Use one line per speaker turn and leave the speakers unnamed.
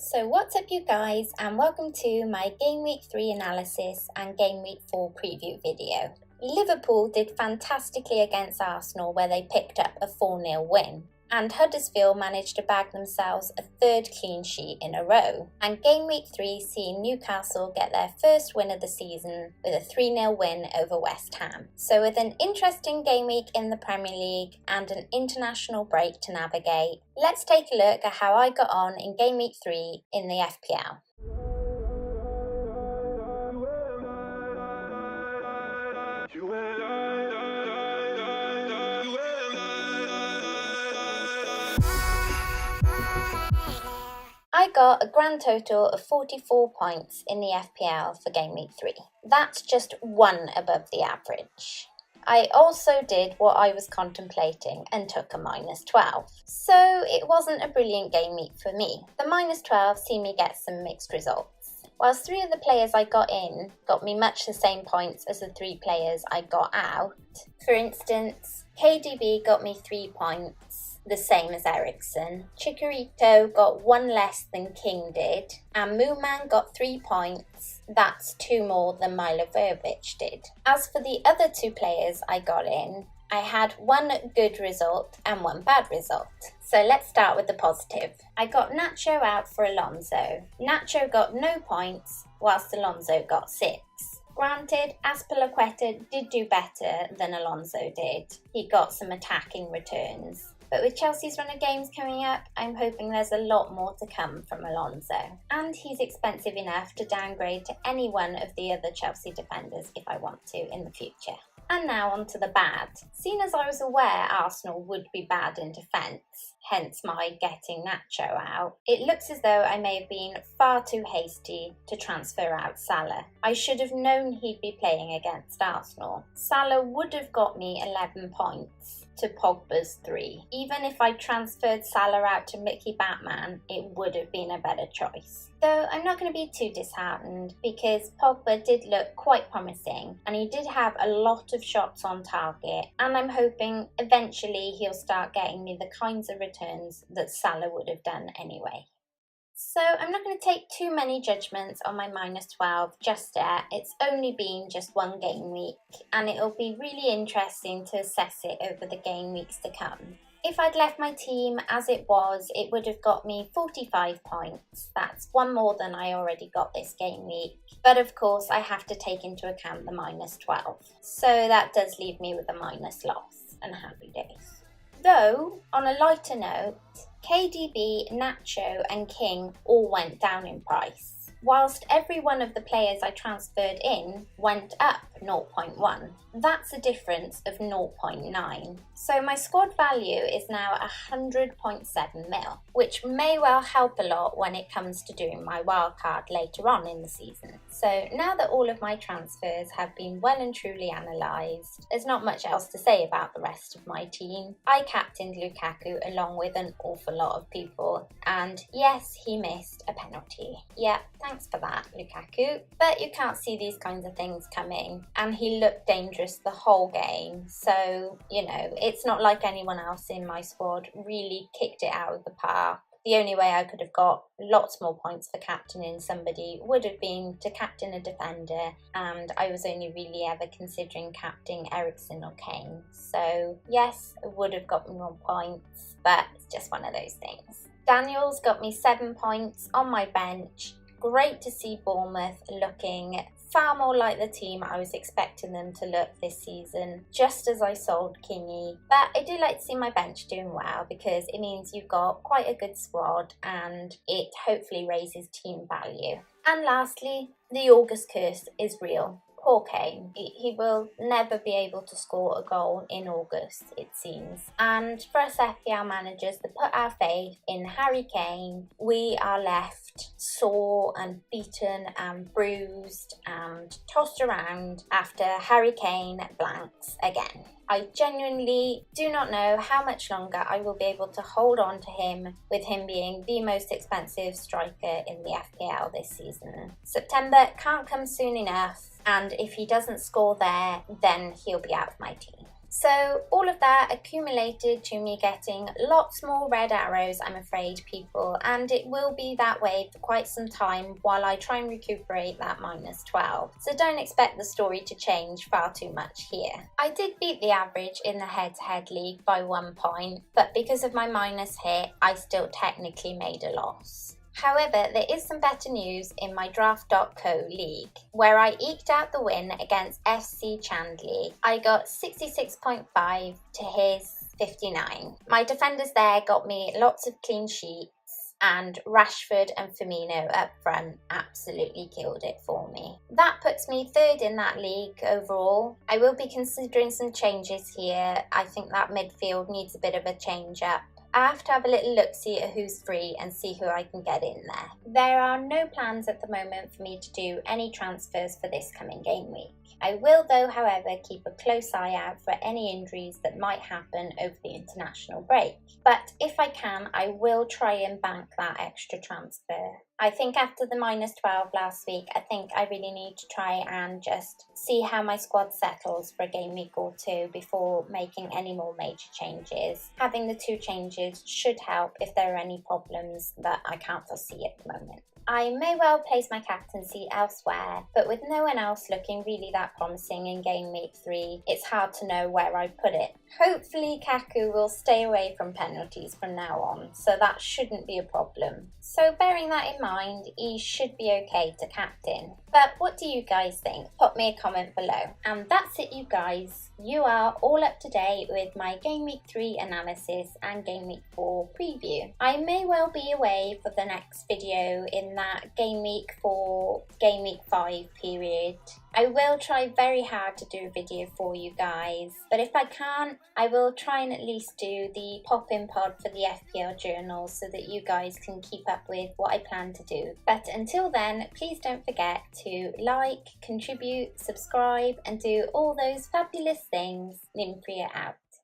So what's up you guys, and welcome to my Game Week 3 analysis and Game Week 4 preview video. Liverpool did fantastically against Arsenal where they picked up a 4-0 win. And Huddersfield managed to bag themselves a third clean sheet in a row. And Game Week 3 seen Newcastle get their first win of the season with a 3-0 win over West Ham. So with an interesting game week in the Premier League and an international break to navigate, let's take a look at how I got on in Game Week 3 in the FPL. I got a grand total of 44 points in the FPL for Game Week 3. That's just one above the average. I also did what I was contemplating and took a -12. So it wasn't a brilliant game week for me. The -12 seen me get some mixed results. Whilst 3 of the players I got in got me much the same points as the 3 players I got out. For instance, KDB got me 3 points, the same as Eriksen. Chicharito got 1 less than King did, and Mooman got 3 points. That's 2 more than Milivojevic did. As for the other 2 players I got in, I had 1 good result and 1 bad result. So let's start with the positive. I got Nacho out for Alonso. Nacho got no points, whilst Alonso got 6. Granted, Azpilicueta did do better than Alonso did. He got some attacking returns. But with Chelsea's run of games coming up, I'm hoping there's a lot more to come from Alonso. And he's expensive enough to downgrade to any one of the other Chelsea defenders if I want to in the future. And now on to the bad. Seeing as I was aware Arsenal would be bad in defence, hence my getting Nacho out, it looks as though I may have been far too hasty to transfer out Salah. I should have known he'd be playing against Arsenal. Salah would have got me 11 points to Pogba's 3. Even if I transferred Salah out to Mickey Batman, it would have been a better choice. Though I'm not going to be too disheartened because Pogba did look quite promising and he did have a lot of shots on target, and I'm hoping eventually he'll start getting me the kinds of returns that Salah would have done anyway. So I'm not going to take too many judgments on my -12 just yet. It's only been just 1 game week and it'll be really interesting to assess it over the game weeks to come. If I'd left my team as it was, it would have got me 45 points. That's 1 more than I already got this game week. But of course I have to take into account the -12. So that does leave me with a minus loss, and happy days. Though, on a lighter note, KDB, Nacho and King all went down in price, whilst every one of the players I transferred in went up 0.1. That's a difference of 0.9. So my squad value is now 100.7 mil, which may well help a lot when it comes to doing my wildcard later on in the season. So now that all of my transfers have been well and truly analysed, there's not much else to say about the rest of my team. I captained Lukaku along with an awful lot of people, and yes, he missed a penalty. Yeah, thanks for that, Lukaku. But you can't see these kinds of things coming, and he looked dangerous the whole game, so you know, it's not like anyone else in my squad really kicked it out of the park. The only way I could have got lots more points for captaining somebody would have been to captain a defender, and I was only really ever considering captaining Eriksen or Kane. So yes, it would have got me more points, but it's just one of those things. Daniels got me 7 points on my bench. Great to see Bournemouth looking far more like the team I was expecting them to look this season, just as I sold Kingy. But I do like to see my bench doing well because it means you've got quite a good squad and it hopefully raises team value. And lastly, the August curse is real. Poor Kane. He will never be able to score a goal in August, it seems. And for us FPL managers that put our faith in Harry Kane, we are left sore and beaten and bruised and tossed around after Harry Kane blanks again. I genuinely do not know how much longer I will be able to hold on to him, with him being the most expensive striker in the FPL this season. September can't come soon enough, and if he doesn't score there, then he'll be out of my team. So all of that accumulated to me getting lots more red arrows, I'm afraid, people, and it will be that way for quite some time while I try and recuperate that -12. So don't expect the story to change far too much here. I did beat the average in the head-to-head league by 1 point, but because of my minus hit, I still technically made a loss. However, there is some better news in my Draft.co league, where I eked out the win against FC Chandley. I got 66.5 to his 59. My defenders there got me lots of clean sheets, and Rashford and Firmino up front absolutely killed it for me. That puts me third in that league overall. I will be considering some changes here. I think that midfield needs a bit of a change up. I have to have a little look-see at who's free and see who I can get in there. There are no plans at the moment for me to do any transfers for this coming game week. I will though, however, keep a close eye out for any injuries that might happen over the international break. But if I can, I will try and bank that extra transfer. I think after the -12 last week, I think I really need to try and just see how my squad settles for a game week or two before making any more major changes. Having the 2 changes should help if there are any problems that I can't foresee at the moment. I may well place my captaincy elsewhere, but with no one else looking really that promising in game week 3, it's hard to know where I'd put it. Hopefully Kaku will stay away from penalties from now on, so that shouldn't be a problem. So bearing that in mind, he should be okay to captain. But what do you guys think? Pop me a comment below. And that's it, you guys. You are all up to date with my Game Week 3 analysis and Game Week 4 preview. I may well be away for the next video in that Game Week 4, Game Week 5 period. I will try very hard to do a video for you guys, but if I can't, I will try and at least do the pop-in pod for the FPL journal so that you guys can keep up with what I plan to do. But until then, please don't forget to like, contribute, subscribe, and do all those fabulous things. Nymfria out.